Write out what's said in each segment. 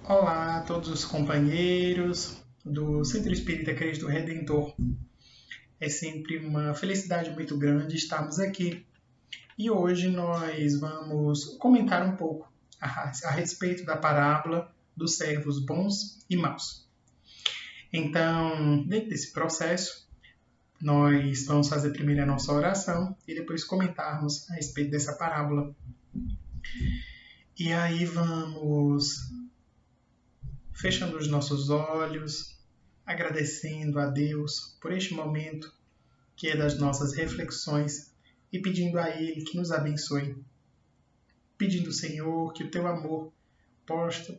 Olá a todos os companheiros do Centro Espírita Cristo Redentor. É sempre uma felicidade muito grande estarmos aqui. E hoje nós vamos comentar um pouco a respeito da parábola dos servos bons e maus. Então, dentro desse processo, nós vamos fazer primeiro a nossa oração e depois comentarmos a respeito dessa parábola. E aí vamos fechando os nossos olhos, agradecendo a Deus por este momento que é das nossas reflexões e pedindo a Ele que nos abençoe. Pedindo, Senhor, que o Teu amor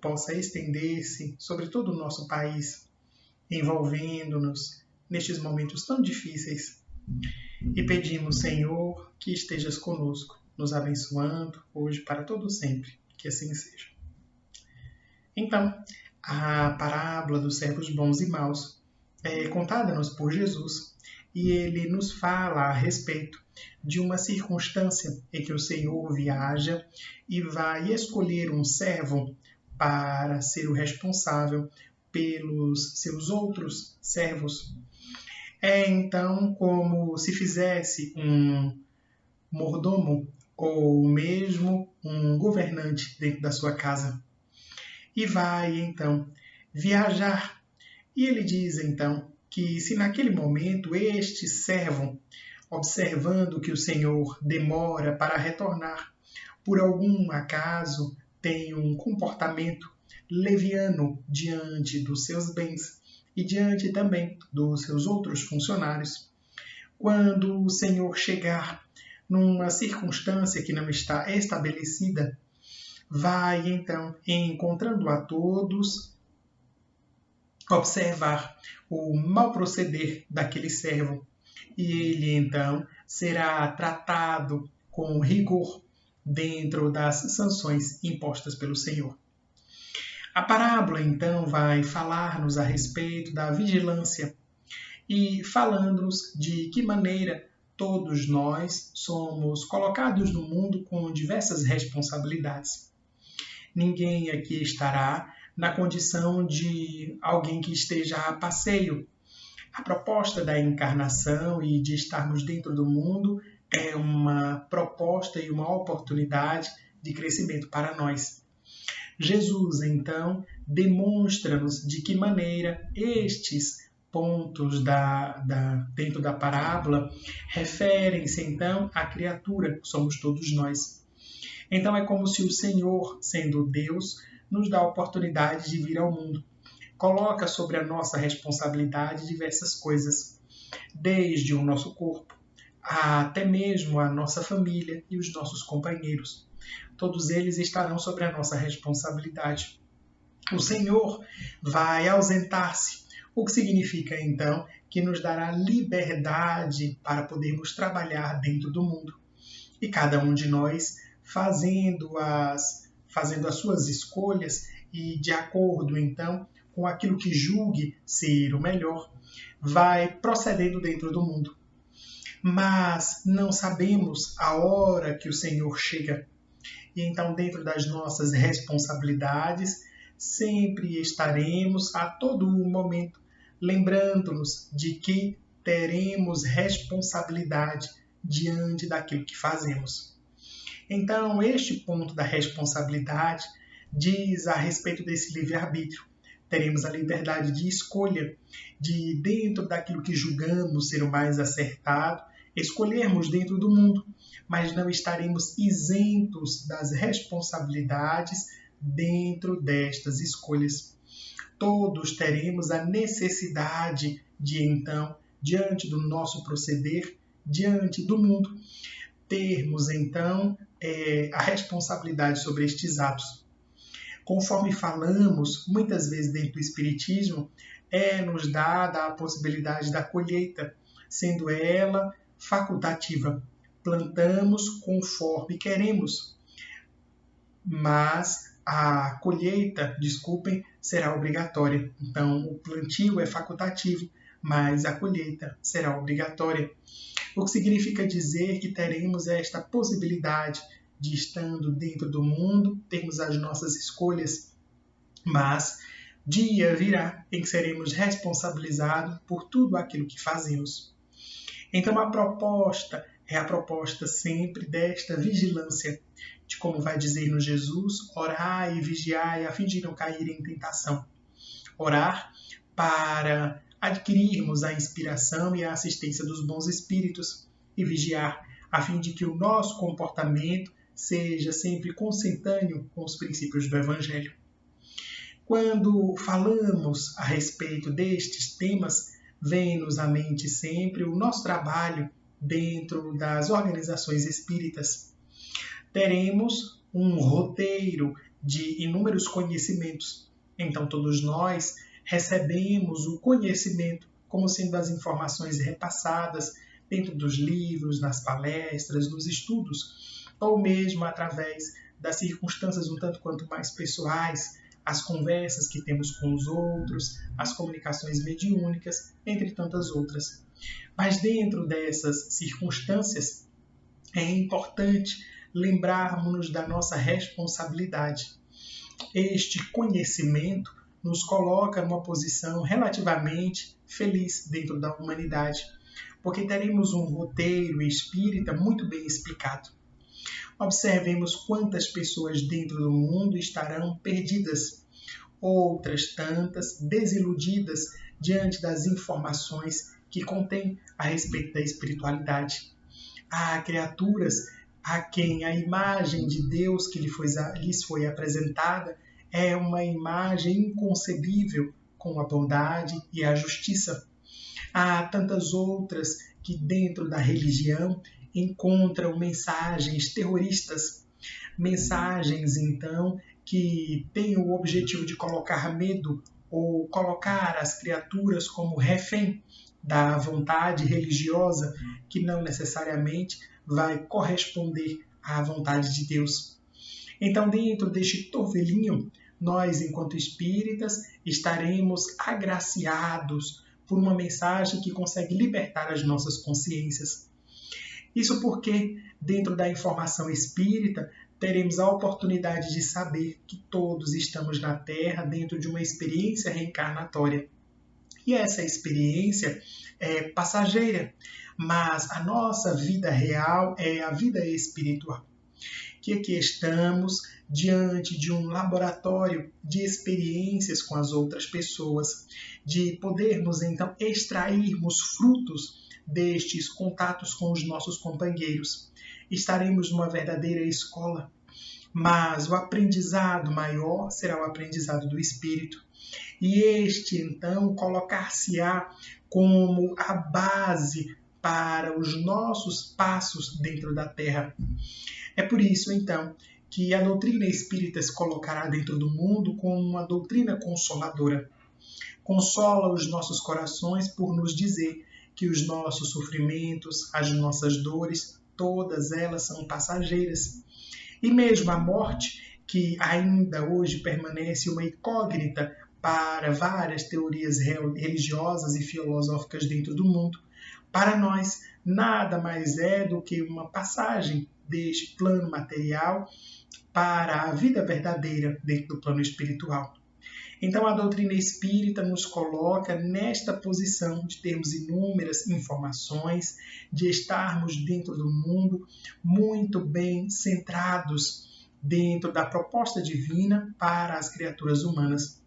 possa estender-se sobre todo o nosso país, envolvendo-nos nestes momentos tão difíceis. E pedimos, Senhor, que estejas conosco, nos abençoando hoje para todo sempre, que assim seja. Então, a parábola dos servos bons e maus é contada-nos por Jesus e ele nos fala a respeito de uma circunstância em que o Senhor viaja e vai escolher um servo para ser o responsável pelos seus outros servos. É então como se fizesse um mordomo ou mesmo um governante dentro da sua casa. E vai então viajar. E ele diz então que se naquele momento este servo, observando que o Senhor demora para retornar, por algum acaso tem um comportamento leviano diante dos seus bens e diante também dos seus outros funcionários, quando o Senhor chegar numa circunstância que não está estabelecida, vai então, encontrando a todos, observar o mau proceder daquele servo e ele então será tratado com rigor dentro das sanções impostas pelo Senhor. A parábola então vai falar-nos a respeito da vigilância e falando-nos de que maneira todos nós somos colocados no mundo com diversas responsabilidades. Ninguém aqui estará na condição de alguém que esteja a passeio. A proposta da encarnação e de estarmos dentro do mundo é uma proposta e uma oportunidade de crescimento para nós. Jesus, então, demonstra-nos de que maneira estes pontos dentro da parábola referem-se, então, à criatura que somos todos nós. Então é como se o Senhor, sendo Deus, nos dá a oportunidade de vir ao mundo. Coloca sobre a nossa responsabilidade diversas coisas, desde o nosso corpo, até mesmo a nossa família e os nossos companheiros. Todos eles estarão sobre a nossa responsabilidade. O Senhor vai ausentar-se, o que significa, então, que nos dará liberdade para podermos trabalhar dentro do mundo. E cada um de nós fazendo as suas escolhas e de acordo, então, com aquilo que julgue ser o melhor, vai procedendo dentro do mundo. Mas não sabemos a hora que o Senhor chega. E então, dentro das nossas responsabilidades, sempre estaremos a todo momento lembrando-nos de que teremos responsabilidade diante daquilo que fazemos. Então, este ponto da responsabilidade diz a respeito desse livre-arbítrio. Teremos a liberdade de escolha, de, dentro daquilo que julgamos ser o mais acertado, escolhermos dentro do mundo, mas não estaremos isentos das responsabilidades dentro destas escolhas. Todos teremos a necessidade de, então, diante do nosso proceder, diante do mundo, termos, então, a responsabilidade sobre estes atos. Conforme falamos, muitas vezes dentro do Espiritismo, nos dada a possibilidade da colheita, sendo ela facultativa. Plantamos conforme queremos, mas a colheita, será obrigatória. Então, o plantio é facultativo, mas a colheita será obrigatória. O que significa dizer que teremos esta possibilidade de, estando dentro do mundo, termos as nossas escolhas, Mas dia virá em que seremos responsabilizados por tudo aquilo que fazemos. Então a proposta é a proposta sempre desta vigilância, de como vai dizer no Jesus, orai e vigiai a fim de não cair em tentação. Orar para adquirirmos a inspiração e a assistência dos bons espíritos e vigiar a fim de que o nosso comportamento seja sempre consentâneo com os princípios do Evangelho. Quando falamos a respeito destes temas, vem-nos à mente sempre o nosso trabalho dentro das organizações espíritas. Teremos um roteiro de inúmeros conhecimentos. Então, todos nós recebemos o conhecimento como sendo as informações repassadas dentro dos livros, nas palestras, nos estudos, ou mesmo através das circunstâncias um tanto quanto mais pessoais, as conversas que temos com os outros, as comunicações mediúnicas, entre tantas outras. Mas dentro dessas circunstâncias, é importante lembrarmos-nos da nossa responsabilidade. Este conhecimento nos coloca numa posição relativamente feliz dentro da humanidade, porque teremos um roteiro espírita muito bem explicado. Observemos quantas pessoas dentro do mundo estarão perdidas, outras tantas desiludidas diante das informações que contém a respeito da espiritualidade. Há criaturas a quem a imagem de Deus que lhes foi apresentada é uma imagem inconcebível com a bondade e a justiça. Há tantas outras que dentro da religião encontram mensagens terroristas, mensagens então que têm o objetivo de colocar medo ou colocar as criaturas como refém da vontade religiosa que não necessariamente vai corresponder à vontade de Deus. Então, dentro deste torvelinho, nós, enquanto espíritas, estaremos agraciados por uma mensagem que consegue libertar as nossas consciências. Isso porque, dentro da informação espírita, teremos a oportunidade de saber que todos estamos na Terra dentro de uma experiência reencarnatória. E essa experiência é passageira, mas a nossa vida real é a vida espiritual. Que aqui estamos diante de um laboratório de experiências com as outras pessoas, de podermos então extrairmos frutos destes contatos com os nossos companheiros. Estaremos numa verdadeira escola, mas o aprendizado maior será o aprendizado do Espírito. E este, então, colocar-se-á como a base para os nossos passos dentro da Terra. É por isso, então, que a doutrina espírita se colocará dentro do mundo como uma doutrina consoladora. Consola os nossos corações por nos dizer que os nossos sofrimentos, as nossas dores, todas elas são passageiras. E mesmo a morte, que ainda hoje permanece uma incógnita para várias teorias religiosas e filosóficas dentro do mundo, para nós nada mais é do que uma passagem deste plano material para a vida verdadeira dentro do plano espiritual. Então a doutrina espírita nos coloca nesta posição de termos inúmeras informações, de estarmos dentro do mundo muito bem centrados dentro da proposta divina para as criaturas humanas.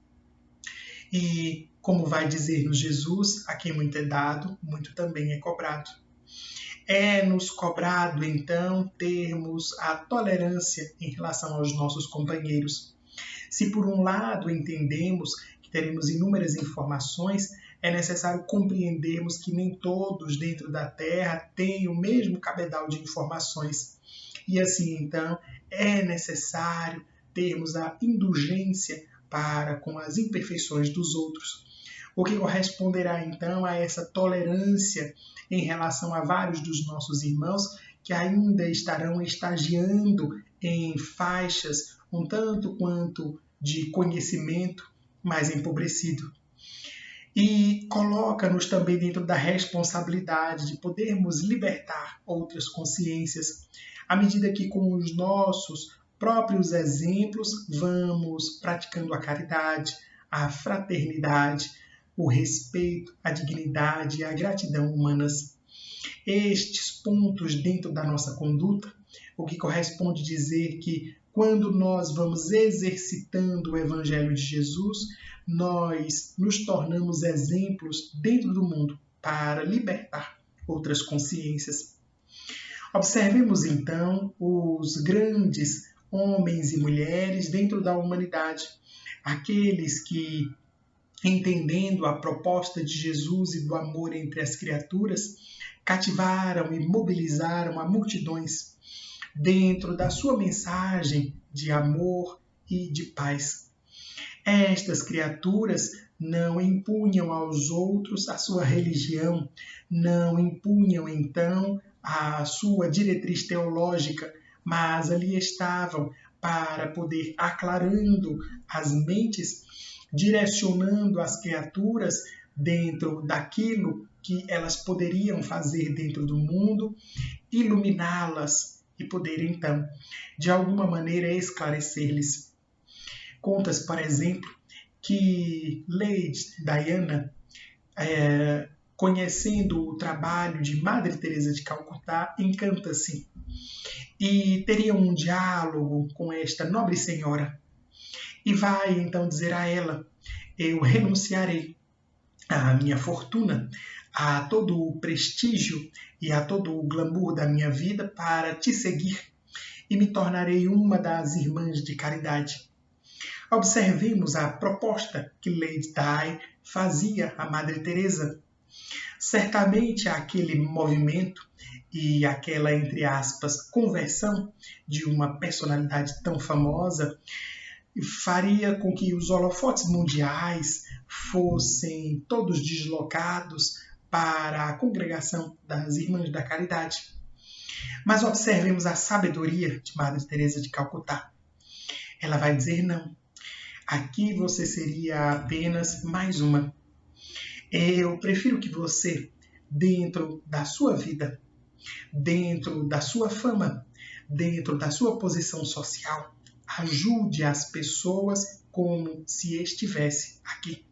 E, como vai dizer-nos Jesus, a quem muito é dado, muito também é cobrado. É-nos cobrado, então, termos a tolerância em relação aos nossos companheiros. Se, por um lado, entendemos que teremos inúmeras informações, é necessário compreendermos que nem todos dentro da Terra têm o mesmo cabedal de informações. E assim, então, é necessário termos a indulgência para com as imperfeições dos outros, o que corresponderá, então, a essa tolerância em relação a vários dos nossos irmãos que ainda estarão estagiando em faixas um tanto quanto de conhecimento mais empobrecido. E coloca-nos também dentro da responsabilidade de podermos libertar outras consciências, à medida que com os nossos próprios exemplos, vamos praticando a caridade, a fraternidade, o respeito, a dignidade e a gratidão humanas. Estes pontos dentro da nossa conduta, o que corresponde dizer que quando nós vamos exercitando o Evangelho de Jesus, nós nos tornamos exemplos dentro do mundo para libertar outras consciências. Observemos então os grandes homens e mulheres dentro da humanidade, aqueles que, entendendo a proposta de Jesus e do amor entre as criaturas, cativaram e mobilizaram a multidões dentro da sua mensagem de amor e de paz. Estas criaturas não impunham aos outros a sua religião, não impunham então a sua diretriz teológica, mas ali estavam para poder aclarando as mentes, direcionando as criaturas dentro daquilo que elas poderiam fazer dentro do mundo, iluminá-las e poder então, de alguma maneira, esclarecer-lhes. Conta-se, por exemplo, que Lady Diana, conhecendo o trabalho de Madre Teresa de Calcutá, encanta-se e teria um diálogo com esta nobre senhora e vai então dizer a ela: eu renunciarei à minha fortuna, a todo o prestígio e a todo o glamour da minha vida para te seguir e me tornarei uma das irmãs de caridade. Observemos a proposta que Lady Di fazia a Madre Teresa. Certamente aquele movimento e aquela, entre aspas, conversão de uma personalidade tão famosa faria com que os holofotes mundiais fossem todos deslocados para a congregação das Irmãs da Caridade. Mas observemos a sabedoria de Madre Teresa de Calcutá. Ela vai dizer: não, aqui você seria apenas mais uma. Eu prefiro que você, dentro da sua vida, dentro da sua fama, dentro da sua posição social, ajude as pessoas como se estivesse aqui.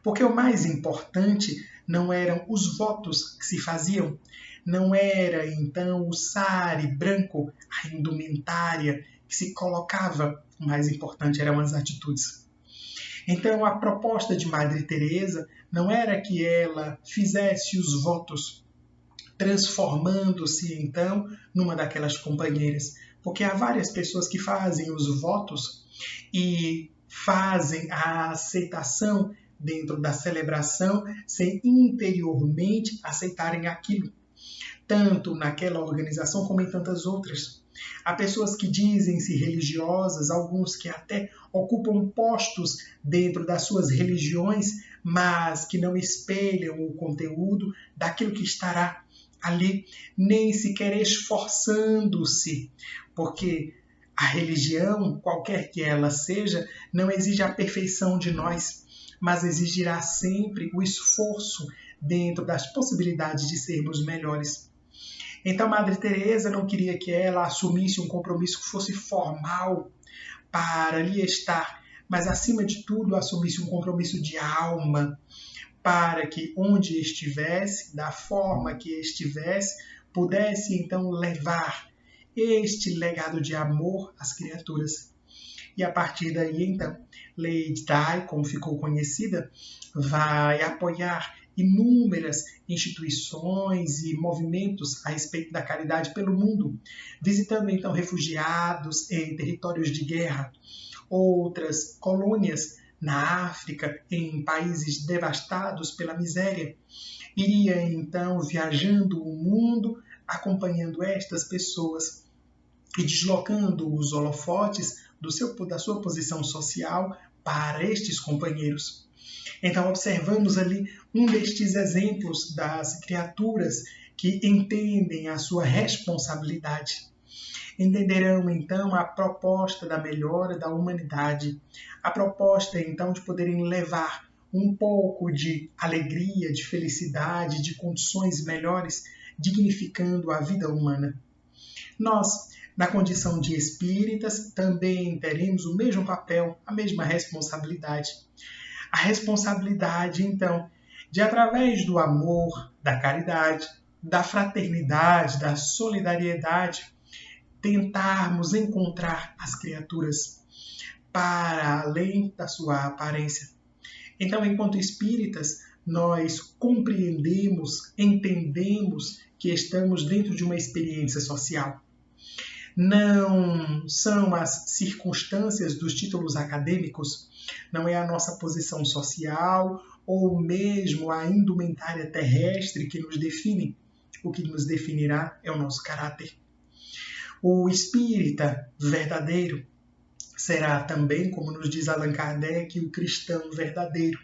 Porque o mais importante não eram os votos que se faziam, não era então o sari branco, a indumentária que se colocava, o mais importante eram as atitudes. Então a proposta de Madre Teresa não era que ela fizesse os votos, transformando-se então numa daquelas companheiras, porque há várias pessoas que fazem os votos e fazem a aceitação dentro da celebração sem interiormente aceitarem aquilo, tanto naquela organização como em tantas outras. Há pessoas que dizem-se religiosas, alguns que até ocupam postos dentro das suas religiões, mas que não espelham o conteúdo daquilo que estará ali, nem sequer esforçando-se, porque a religião, qualquer que ela seja, não exige a perfeição de nós, mas exigirá sempre o esforço dentro das possibilidades de sermos melhores. Então, Madre Teresa não queria que ela assumisse um compromisso que fosse formal para ali estar, mas, acima de tudo, assumisse um compromisso de alma, para que onde estivesse, da forma que estivesse, pudesse então levar este legado de amor às criaturas. E a partir daí, então, Lady Di, como ficou conhecida, vai apoiar inúmeras instituições e movimentos a respeito da caridade pelo mundo, visitando então refugiados em territórios de guerra, outras colônias na África, em países devastados pela miséria. Iria então viajando o mundo, acompanhando estas pessoas e deslocando os holofotes da sua posição social para estes companheiros. Então observamos ali um destes exemplos das criaturas que entendem a sua responsabilidade. Entenderão então a proposta da melhora da humanidade, a proposta então de poderem levar um pouco de alegria, de felicidade, de condições melhores, dignificando a vida humana. Nós Na condição de espíritas, também teremos o mesmo papel, a mesma responsabilidade. A responsabilidade, então, de através do amor, da caridade, da fraternidade, da solidariedade, tentarmos encontrar as criaturas para além da sua aparência. Então, enquanto espíritas, nós compreendemos, entendemos que estamos dentro de uma experiência social. Não são as circunstâncias dos títulos acadêmicos, não é a nossa posição social ou mesmo a indumentária terrestre que nos define. O que nos definirá é o nosso caráter. O espírita verdadeiro será também, como nos diz Allan Kardec, o cristão verdadeiro.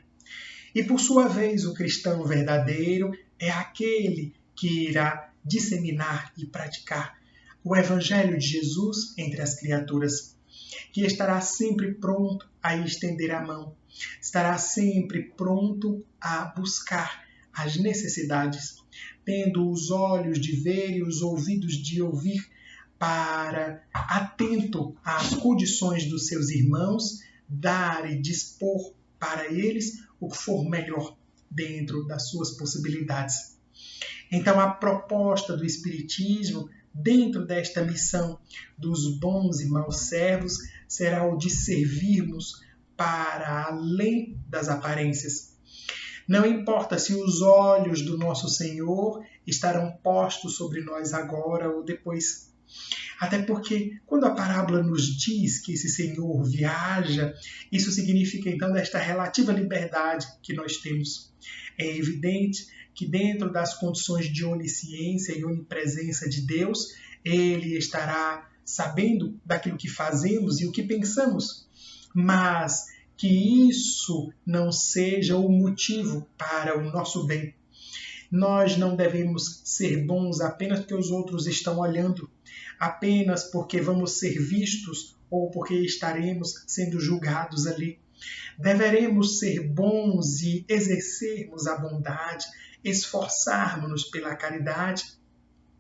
E, por sua vez, o cristão verdadeiro é aquele que irá disseminar e praticar o Evangelho de Jesus entre as criaturas, que estará sempre pronto a estender a mão, estará sempre pronto a buscar as necessidades, tendo os olhos de ver e os ouvidos de ouvir, para, atento às condições dos seus irmãos, dar e dispor para eles o que for melhor dentro das suas possibilidades. Então, a proposta do Espiritismo, dentro desta missão dos bons e maus servos, será o de servirmos para além das aparências. Não importa se os olhos do nosso Senhor estarão postos sobre nós agora ou depois. Até porque, quando a parábola nos diz que esse Senhor viaja, isso significa, então, desta relativa liberdade que nós temos. É evidente que, dentro das condições de onisciência e onipresença de Deus, Ele estará sabendo daquilo que fazemos e o que pensamos, mas que isso não seja o motivo para o nosso bem. Nós não devemos ser bons apenas porque os outros estão olhando, apenas porque vamos ser vistos ou porque estaremos sendo julgados ali. Deveremos ser bons e exercermos a bondade, esforçarmos-nos pela caridade,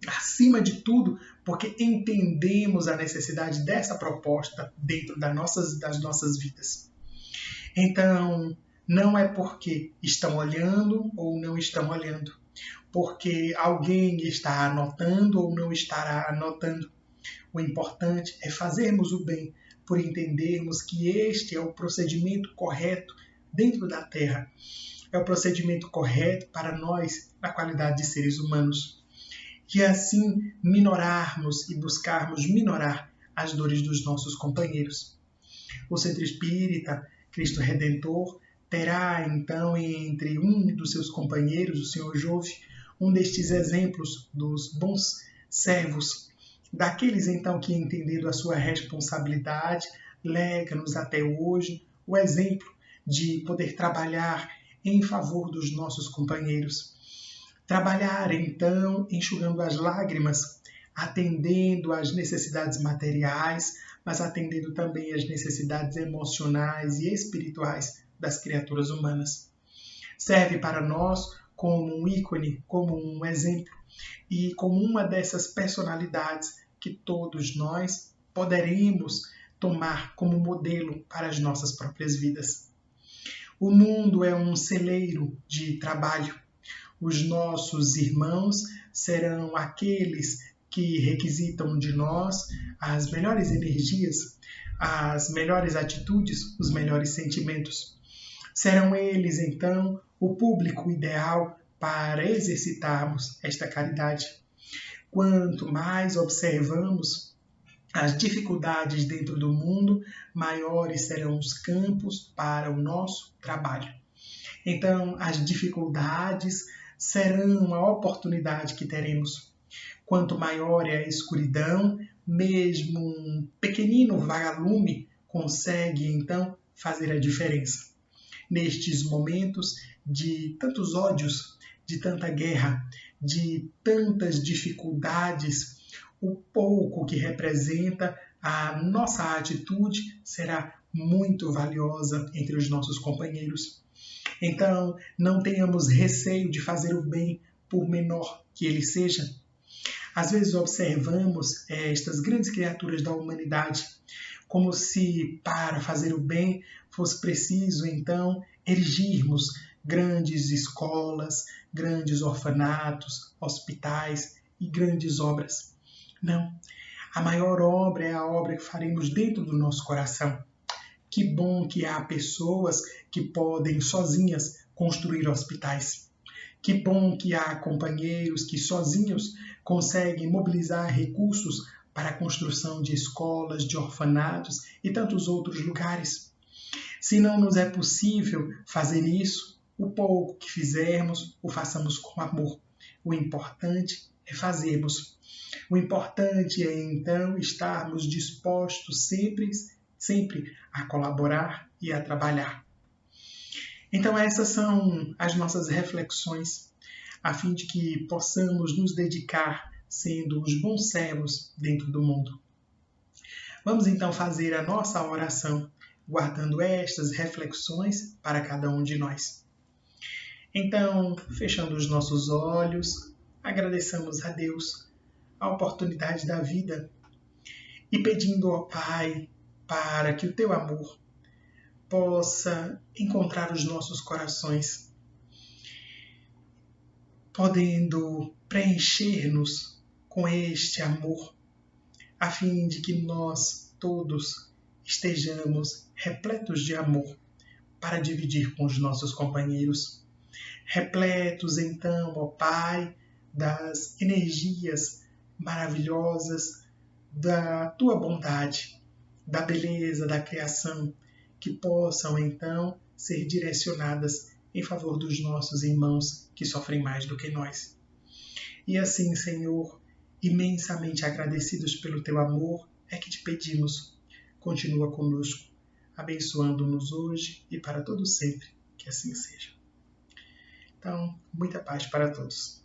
acima de tudo, porque entendemos a necessidade dessa proposta dentro das nossas vidas. Então, não é porque estão olhando ou não estão olhando, porque alguém está anotando ou não estará anotando. O importante é fazermos o bem, por entendermos que este é o procedimento correto dentro da Terra. É o procedimento correto para nós, na qualidade de seres humanos. E assim minorarmos e buscarmos minorar as dores dos nossos companheiros. O Centro Espírita Cristo Redentor terá, então, entre um dos seus companheiros, o Sr. Jove, um destes exemplos dos bons servos, daqueles, então, que, entendendo a sua responsabilidade, lega-nos até hoje o exemplo de poder trabalhar em favor dos nossos companheiros. Trabalhar, então, enxugando as lágrimas, atendendo às necessidades materiais, mas atendendo também às necessidades emocionais e espirituais das criaturas humanas. Serve para nós como um ícone, como um exemplo e como uma dessas personalidades que todos nós poderemos tomar como modelo para as nossas próprias vidas. O mundo é um celeiro de trabalho. Os nossos irmãos serão aqueles que requisitam de nós as melhores energias, as melhores atitudes, os melhores sentimentos. Serão eles, então, o público ideal para exercitarmos esta caridade. Quanto mais observamos as dificuldades dentro do mundo, maiores serão os campos para o nosso trabalho. Então, as dificuldades serão a oportunidade que teremos. Quanto maior é a escuridão, mesmo um pequenino vagalume consegue, então, fazer a diferença. Nestes momentos de tantos ódios, de tanta guerra, de tantas dificuldades, o pouco que representa a nossa atitude será muito valiosa entre os nossos companheiros. Então, não tenhamos receio de fazer o bem, por menor que ele seja. Às vezes observamos estas grandes criaturas da humanidade como se para fazer o bem fosse preciso, então, erigirmos grandes escolas, grandes orfanatos, hospitais e grandes obras. Não. A maior obra é a obra que faremos dentro do nosso coração. Que bom que há pessoas que podem sozinhas construir hospitais. Que bom que há companheiros que sozinhos conseguem mobilizar recursos para a construção de escolas, de orfanatos e tantos outros lugares. Se não nos é possível fazer isso, o pouco que fizermos, o façamos com amor. O importante é fazermos. O importante é, então, estarmos dispostos sempre a colaborar e a trabalhar. Então, essas são as nossas reflexões, a fim de que possamos nos dedicar sendo os bons servos dentro do mundo. Vamos então fazer a nossa oração, guardando estas reflexões para cada um de nós. Então, fechando os nossos olhos, agradeçamos a Deus a oportunidade da vida e pedindo ao Pai para que o teu amor possa encontrar os nossos corações, podendo preencher-nos com este amor, a fim de que nós todos estejamos repletos de amor para dividir com os nossos companheiros. Repletos, então, ó Pai, das energias maravilhosas da Tua bondade, da beleza da criação, que possam, então, ser direcionadas em favor dos nossos irmãos que sofrem mais do que nós. E assim, Senhor, imensamente agradecidos pelo Teu amor, é que te pedimos, continua conosco, abençoando-nos hoje e para todo sempre, que assim seja. Então, muita paz para todos.